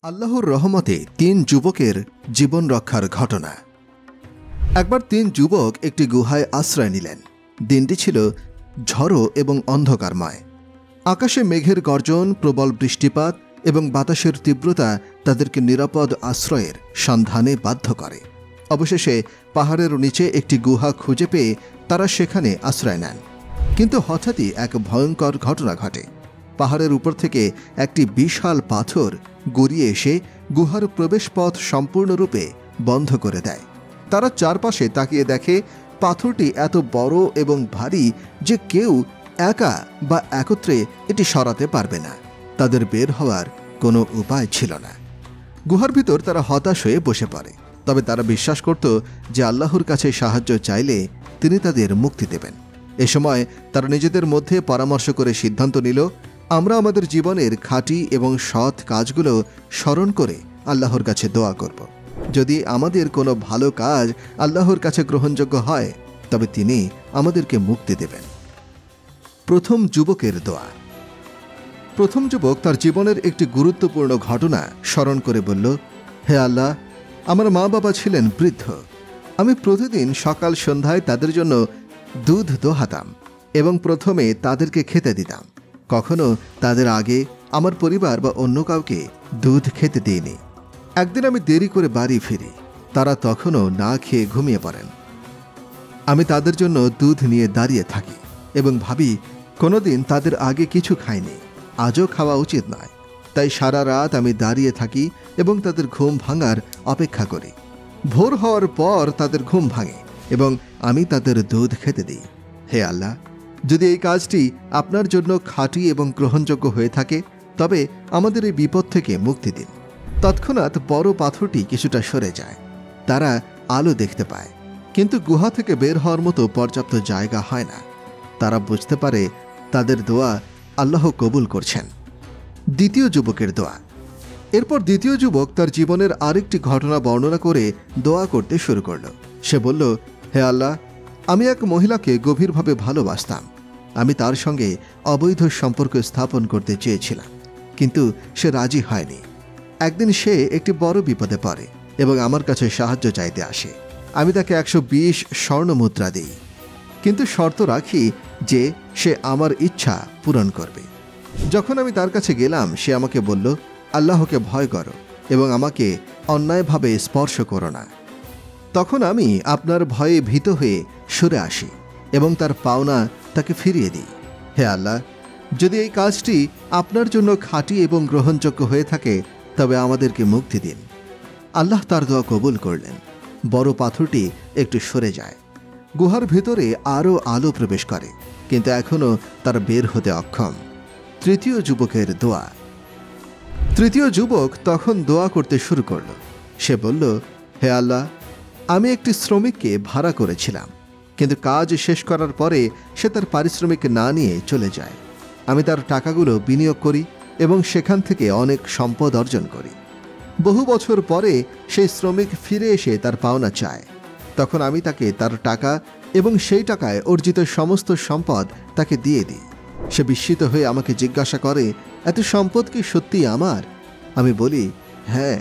আল্লাহর রহমতে ৩ যুবকের জীবন রক্ষার ঘটনা। একবার ৩ যুবক একটি গুহায় আশ্রয় নিলেন। দিনটি ছিল ঝড়ো এবং অন্ধকারময়। আকাশে মেঘের গর্জন, প্রবল বৃষ্টিপাত এবং বাতাসের তীব্রতা তাদেরকে নিরাপদ আশ্রয়ের সন্ধানে বাধ্য করে। অবশেষে পাহাড়ের নিচে একটি গুহা খুঁজে পেয়ে তারা সেখানে আশ্রয় নেন। কিন্তু হঠাৎই এক ভয়ঙ্কর ঘটনা ঘটে। পাহাড়ের উপর থেকে একটি বিশাল পাথর গড়িয়ে এসে গুহার প্রবেশপথ সম্পূর্ণরূপে বন্ধ করে দেয়। তারা চারপাশে তাকিয়ে দেখে পাথরটি এত বড় এবং ভারী যে কেউ একা বা একত্রে এটি সরাতে পারবে না। তাদের বের হওয়ার কোনো উপায় ছিল না। গুহার ভিতর তারা হতাশ হয়ে বসে পড়ে। তবে তারা বিশ্বাস করত যে আল্লাহর কাছে সাহায্য চাইলে তিনি তাদের মুক্তি দেবেন। এ সময় তারা নিজেদের মধ্যে পরামর্শ করে সিদ্ধান্ত নিল, আমরা আমাদের জীবনের খাঁটি এবং সৎ কাজগুলো স্মরণ করে আল্লাহর কাছে দোয়া করব। যদি আমাদের কোনো ভালো কাজ আল্লাহর কাছে গ্রহণযোগ্য হয় তবে তিনি আমাদেরকে মুক্তি দেবেন। প্রথম যুবকের দোয়া। প্রথম যুবক তার জীবনের একটি গুরুত্বপূর্ণ ঘটনা স্মরণ করে বলল, হে আল্লাহ, আমার মা বাবা ছিলেন বৃদ্ধ। আমি প্রতিদিন সকাল সন্ধ্যায় তাদের জন্য দুধ দোহাতাম এবং প্রথমে তাদেরকে খেতে দিতাম। কখনো তাদের আগে আমার পরিবার বা অন্য কাউকে দুধ খেতে দিইনি। একদিন আমি দেরি করে বাড়ি ফিরি। তারা তখনও না খেয়ে ঘুমিয়ে পড়েন। আমি তাদের জন্য দুধ নিয়ে দাঁড়িয়ে থাকি এবং ভাবি কোনোদিন তাদের আগে কিছু খাইনি, আজও খাওয়া উচিত নয়। তাই সারা রাত আমি দাঁড়িয়ে থাকি এবং তাদের ঘুম ভাঙার অপেক্ষা করি। ভোর হওয়ার পর তাদের ঘুম ভাঙে এবং আমি তাদের দুধ খেতে দিই। হে আল্লাহ, যদি এই কাজটি আপনার জন্য খাঁটি এবং গ্রহণযোগ্য হয়ে থাকে তবে আমাদের এই বিপদ থেকে মুক্তি দিন। তৎক্ষণাৎ বড় পাথরটি কিছুটা সরে যায়। তারা আলো দেখতে পায়, কিন্তু গুহা থেকে বের হওয়ার মতো পর্যাপ্ত জায়গা হয় না। তারা বুঝতে পারে তাদের দোয়া আল্লাহ কবুল করছেন। দ্বিতীয় যুবকের দোয়া। এরপর দ্বিতীয় যুবক তার জীবনের আরেকটি ঘটনা বর্ণনা করে দোয়া করতে শুরু করল। সে বলল, হে আল্লাহ, আমি এক মহিলাকে গভীরভাবে ভালোবাসতাম। আমি তার সঙ্গে অবৈধ সম্পর্ক স্থাপন করতে চেয়েছিলাম, কিন্তু সে রাজি হয়নি। একদিন সে একটি বড় বিপদে পড়ে এবং আমার কাছে সাহায্য চাইতে আসে। আমি তাকে 120 স্বর্ণ মুদ্রা দিই, কিন্তু শর্ত রাখি যে সে আমার ইচ্ছা পূরণ করবে। যখন আমি তার কাছে গেলাম, সে আমাকে বলল, আল্লাহকে ভয় করো এবং আমাকে অন্যায়ভাবে স্পর্শ করো না। তখন আমি আপনার ভয়ে ভীত হয়ে সরে আসি এবং তার পাওনা তাকে ফিরিয়ে দিই। হে আল্লাহ, যদি এই কাজটি আপনার জন্য খাঁটি এবং গ্রহণযোগ্য হয়ে থাকে তবে আমাদেরকে মুক্তি দিন। আল্লাহ তার দোয়া কবুল করলেন। বড় পাথরটি একটু সরে যায়। গুহার ভেতরে আরও আলো প্রবেশ করে, কিন্তু এখনও তার বের হতে অক্ষম। তৃতীয় যুবকের দোয়া। তৃতীয় যুবক তখন দোয়া করতে শুরু করল। সে বলল, হে আল্লাহ, আমি একটি শ্রমিককে ভাড়া করেছিলাম, কিন্তু কাজ শেষ করার পরে সে তার পারিশ্রমিক না নিয়ে চলে যায়। আমি তার টাকাগুলো বিনিয়োগ করি এবং সেখান থেকে অনেক সম্পদ অর্জন করি। বহু বছর পরে সেই শ্রমিক ফিরে এসে তার পাওনা চায়। তখন আমি তাকে তার টাকা এবং সেই টাকায় অর্জিত সমস্ত সম্পদ তাকে দিয়ে দিই। সে বিস্মিত হয়ে আমাকে জিজ্ঞাসা করে, এত সম্পদ কি সত্যি আমার? আমি বলি, হ্যাঁ,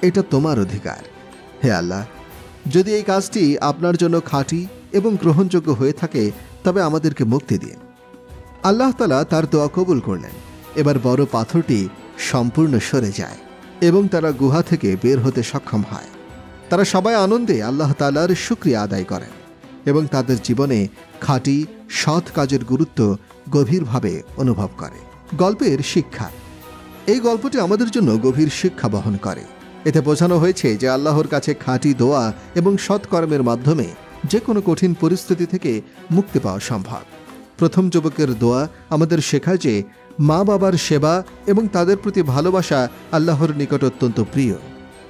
এটা তোমার অধিকার। হে আল্লাহ, যদি এই কাজটি আপনার জন্য খাঁটি এবং গ্রহণযোগ্য হয়ে থাকে তবে আমাদেরকে মুক্তি দিন। আল্লাহ তাআলা তার দোয়া কবুল করলেন। এবার বড় পাথরটি সম্পূর্ণ সরে যায় এবং তারা গুহা থেকে বের হতে সক্ষম হয়। তারা সবাই আনন্দে আল্লাহ তাআলার শুকরিয়া আদায় করেন এবং তাদের জীবনে খাঁটি সৎ কাজের গুরুত্ব গভীরভাবে অনুভব করে। গল্পের শিক্ষা। এই গল্পটি আমাদের জন্য গভীর শিক্ষা বহন করে। এতে বোঝানো হয়েছে যে আল্লাহর কাছে খাঁটি দোয়া এবং সৎকর্মের মাধ্যমে যে কোনো কঠিন পরিস্থিতি থেকে মুক্তি পাওয়া সম্ভব। প্রথম যুবকের দোয়া আমাদের শেখায় যে মা বাবার সেবা এবং তাদের প্রতি ভালোবাসা আল্লাহর নিকট অত্যন্ত প্রিয়।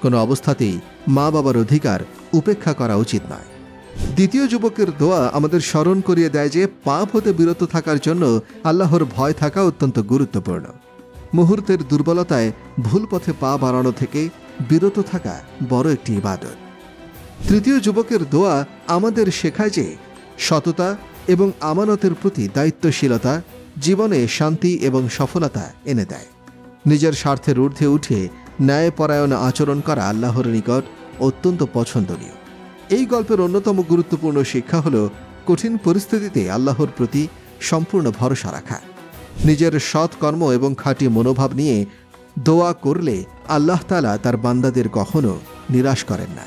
কোনো অবস্থাতেই মা বাবার অধিকার উপেক্ষা করা উচিত নয়। দ্বিতীয় যুবকের দোয়া আমাদের স্মরণ করিয়ে দেয় যে পাপ হতে বিরত থাকার জন্য আল্লাহর ভয় থাকা অত্যন্ত গুরুত্বপূর্ণ। মুহূর্তের দুর্বলতায় ভুল পথে পা বাড়ানো থেকে বিরত থাকা বড় একটি ইবাদত। তৃতীয় যুবকের দোয়া আমাদের শেখায় যে সততা এবং আমানতের প্রতি দায়িত্বশীলতা জীবনে শান্তি এবং সফলতা এনে দেয়। নিজের স্বার্থের ঊর্ধ্বে উঠে ন্যায়পরায়ণ আচরণ করা আল্লাহর নিকট অত্যন্ত পছন্দনীয়। এই গল্পের অন্যতম গুরুত্বপূর্ণ শিক্ষা হল কঠিন পরিস্থিতিতে আল্লাহর প্রতি সম্পূর্ণ ভরসা রাখা। নিজের সৎ কর্ম এবং খাঁটি মনোভাব নিয়ে দোয়া করলে আল্লাহ তাআলা তার বান্দাদের কখনো নিরাশ করেন না।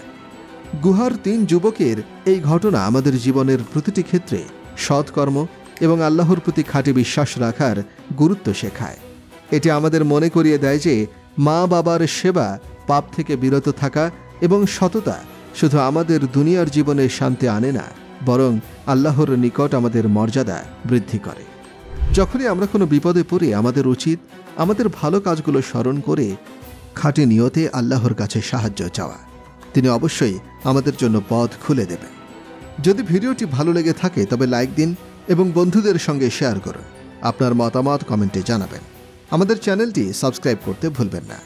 গুহার 3 যুবকের এই ঘটনা আমাদের জীবনের প্রতিটি ক্ষেত্রে সৎকর্ম এবং আল্লাহর প্রতি খাঁটি বিশ্বাস রাখার গুরুত্ব শেখায়। এটি আমাদের মনে করিয়ে দেয় যে মা বাবার সেবা, পাপ থেকে বিরত থাকা এবং সততা শুধু আমাদের দুনিয়ার জীবনে শান্তি আনে না, বরং আল্লাহর নিকট আমাদের মর্যাদা বৃদ্ধি করে। যখনই আমরা কোনো বিপদে পড়ি আমাদের উচিত আমাদের ভালো কাজগুলো স্মরণ করে খাঁটি নিয়তে আল্লাহর কাছে সাহায্য চাওয়া। তিনি অবশ্যই আমাদের জন্য পথ খুলে দেবেন। যদি ভিডিওটি ভালো লেগে থাকে তবে লাইক দিন এবং বন্ধুদের সঙ্গে শেয়ার করুন। আপনার মতামত কমেন্টে জানাবেন। আমাদের চ্যানেলটি সাবস্ক্রাইব করতে ভুলবেন না।